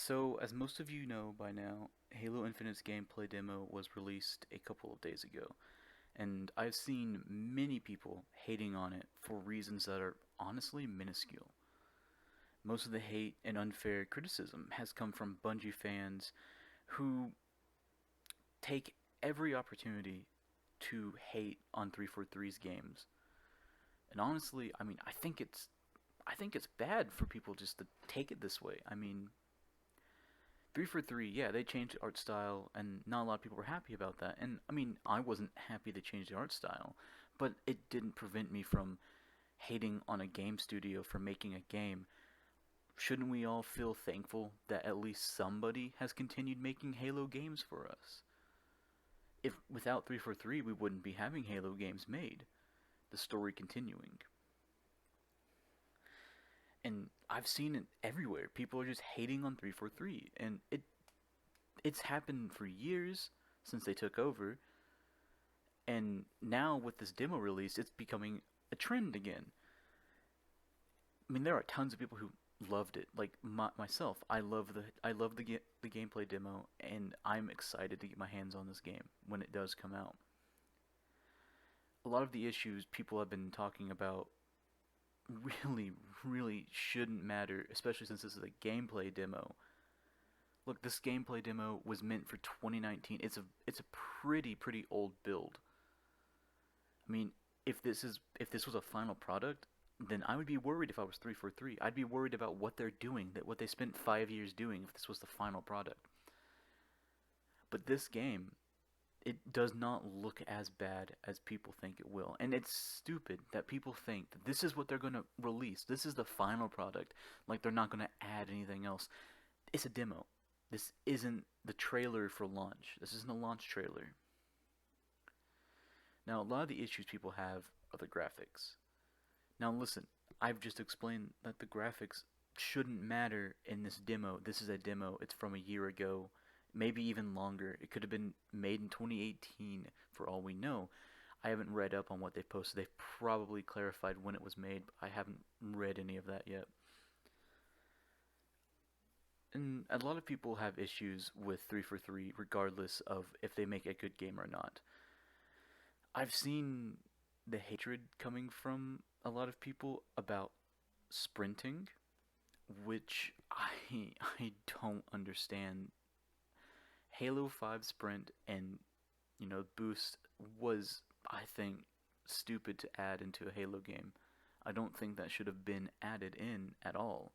So, as most of you know by now, Halo Infinite's gameplay demo was released a couple of days ago, and I've seen many people hating on it for reasons that are honestly minuscule. Most of the hate and unfair criticism has come from Bungie fans who take every opportunity to hate on 343's games. And honestly, I think it's bad for people just to take it this way. 343, yeah, they changed the art style, and not a lot of people were happy about that. And I wasn't happy they changed the art style, but it didn't prevent me from hating on a game studio for making a game. Shouldn't we all feel thankful that at least somebody has continued making Halo games for us? If without 343, we wouldn't be having Halo games made, the story continuing. And I've seen it everywhere. People are just hating on 343, and it's happened for years since they took over, and now with this demo release, it's becoming a trend again. There are tons of people who loved it, like myself. I love the gameplay demo, and I'm excited to get my hands on this game when it does come out. A lot of the issues people have been talking about really, really shouldn't matter, especially since this is a gameplay demo. Look, this gameplay demo was meant for 2019. It's a pretty old build. I mean, if this was a final product, then I would be worried if I was 343. I'd be worried about what they're doing, that what they spent 5 years doing if this was the final product. But this game, it does not look as bad as people think it will. And it's stupid that people think that this is what they're going to release. This is the final product. Like they're not going to add anything else. It's a demo. This isn't the trailer for launch. This isn't a launch trailer. Now, a lot of the issues people have are the graphics. Now, listen, I've just explained that the graphics shouldn't matter in this demo. This is a demo. It's from a year ago, maybe even longer. It could have been made in 2018 for all we know. I haven't read up on what they posted. They've probably clarified when it was made, but I haven't read any of that yet. And a lot of people have issues with 343 regardless of if they make a good game or not. I've seen the hatred coming from a lot of people about sprinting, which I don't understand. Halo 5 sprint and boost was, I think, stupid to add into a Halo game. I don't think that should have been added in at all.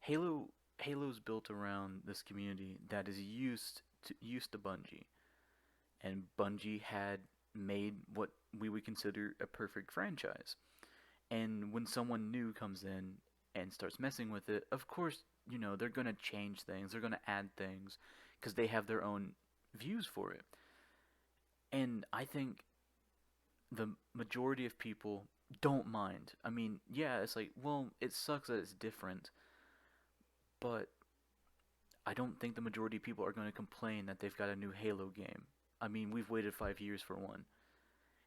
Halo's built around this community that is used to Bungie, and Bungie had made what we would consider a perfect franchise. And when someone new comes in and starts messing with it, of course, they're going to change things, they're going to add things because they have their own views for it. And I think the majority of people don't mind. Yeah, it's like, well, it sucks that it's different, but I don't think the majority of people are going to complain that they've got a new Halo game. We've waited 5 years for one.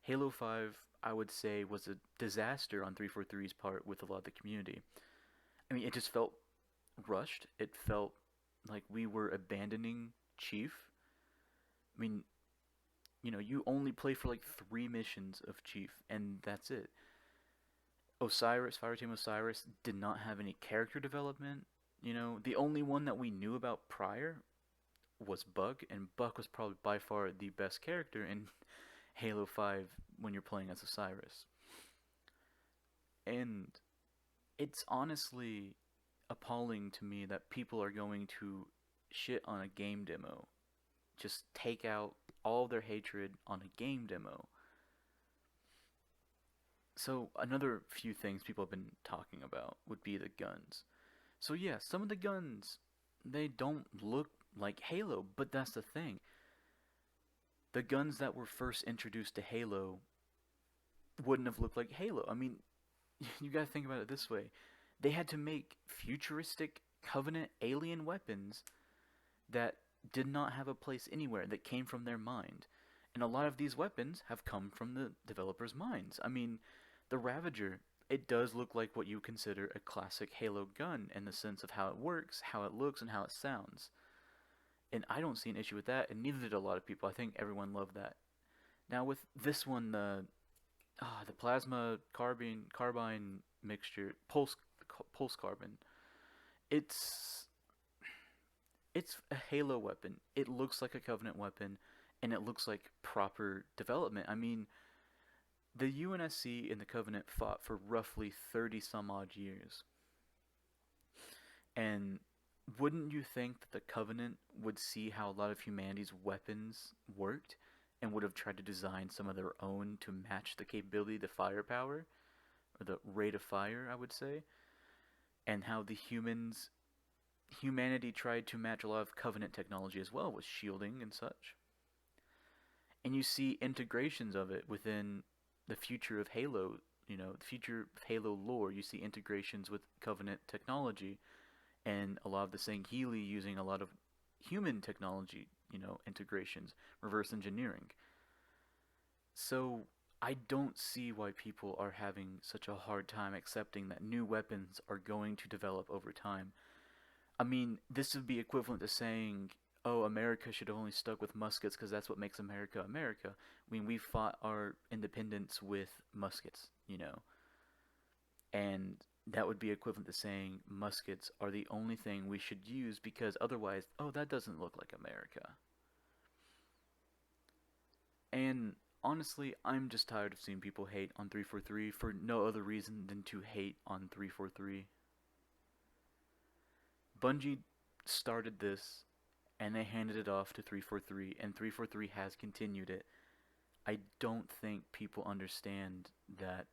Halo 5, I would say, was a disaster on 343's part with a lot of the community. It just felt rushed. It felt like we were abandoning Chief. I mean, you only play for like 3 missions of Chief, and that's it. Osiris, Fireteam Osiris, did not have any character development. The only one that we knew about prior was Buck, and Buck was probably by far the best character in Halo 5 when you're playing as Osiris. And it's honestly appalling to me that people are going to shit on a game demo. Just take out all their hatred on a game demo. So, another few things people have been talking about would be the guns. So, yeah, some of the guns, they don't look like Halo, but that's the thing. The guns that were first introduced to Halo wouldn't have looked like Halo. You gotta think about it this way. They had to make futuristic Covenant alien weapons that did not have a place anywhere, that came from their mind. And a lot of these weapons have come from the developers' minds. The Ravager, it does look like what you consider a classic Halo gun in the sense of how it works, how it looks, and how it sounds. And I don't see an issue with that, and neither did a lot of people. I think everyone loved that. Now with this one, the plasma carbine mixture, pulse carbon. It's it's a Halo weapon. It looks like a Covenant weapon, and it looks like proper development. I mean, the UNSC and the Covenant fought for roughly 30 some odd years. And wouldn't you think that the Covenant would see how a lot of humanity's weapons worked and would have tried to design some of their own to match the capability, the firepower, or the rate of fire, I would say, and how humanity tried to match a lot of Covenant technology as well with shielding and such. And you see integrations of it within the future of Halo, the future of Halo lore. You see integrations with Covenant technology and a lot of the Sangheili using a lot of human technology, integrations, reverse engineering. So I don't see why people are having such a hard time accepting that new weapons are going to develop over time. I mean, this would be equivalent to saying, oh, America should have only stuck with muskets because that's what makes America America. I mean, we fought our independence with muskets. And that would be equivalent to saying muskets are the only thing we should use because otherwise, oh, that doesn't look like America. And honestly, I'm just tired of seeing people hate on 343 for no other reason than to hate on 343. Bungie started this and they handed it off to 343, and 343 has continued it. I don't think people understand that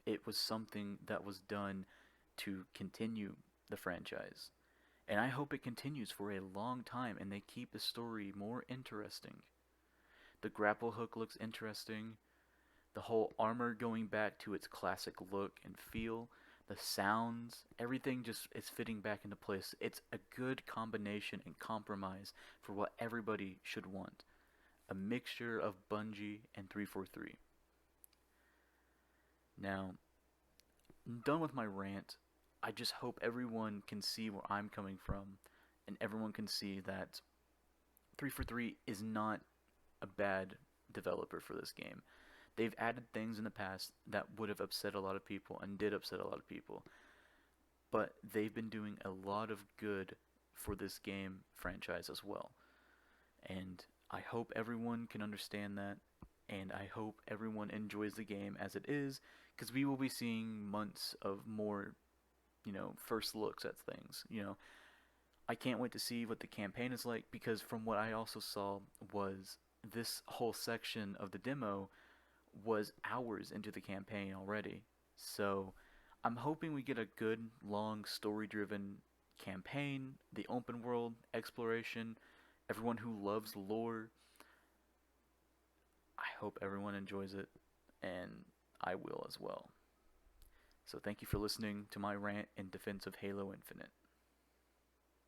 it was something that was done to continue the franchise. And I hope it continues for a long time and they keep the story more interesting. The grapple hook looks interesting. The whole armor going back to its classic look and feel, the sounds, everything just is fitting back into place. It's a good combination and compromise for what everybody should want. A mixture of Bungie and 343. Now, I'm done with my rant. I just hope everyone can see where I'm coming from and everyone can see that 343 is not a bad developer for this game. They've added things in the past that would have upset a lot of people and did upset a lot of people. But they've been doing a lot of good for this game franchise as well. And I hope everyone can understand that. And I hope everyone enjoys the game as it is. Because we will be seeing months of more, first looks at things. I can't wait to see what the campaign is like. Because from what I also saw was this whole section of the demo was hours into the campaign already. So I'm hoping we get a good, long, story-driven campaign, the open world exploration, everyone who loves lore. I hope everyone enjoys it, and I will as well. So thank you for listening to my rant in defense of Halo Infinite.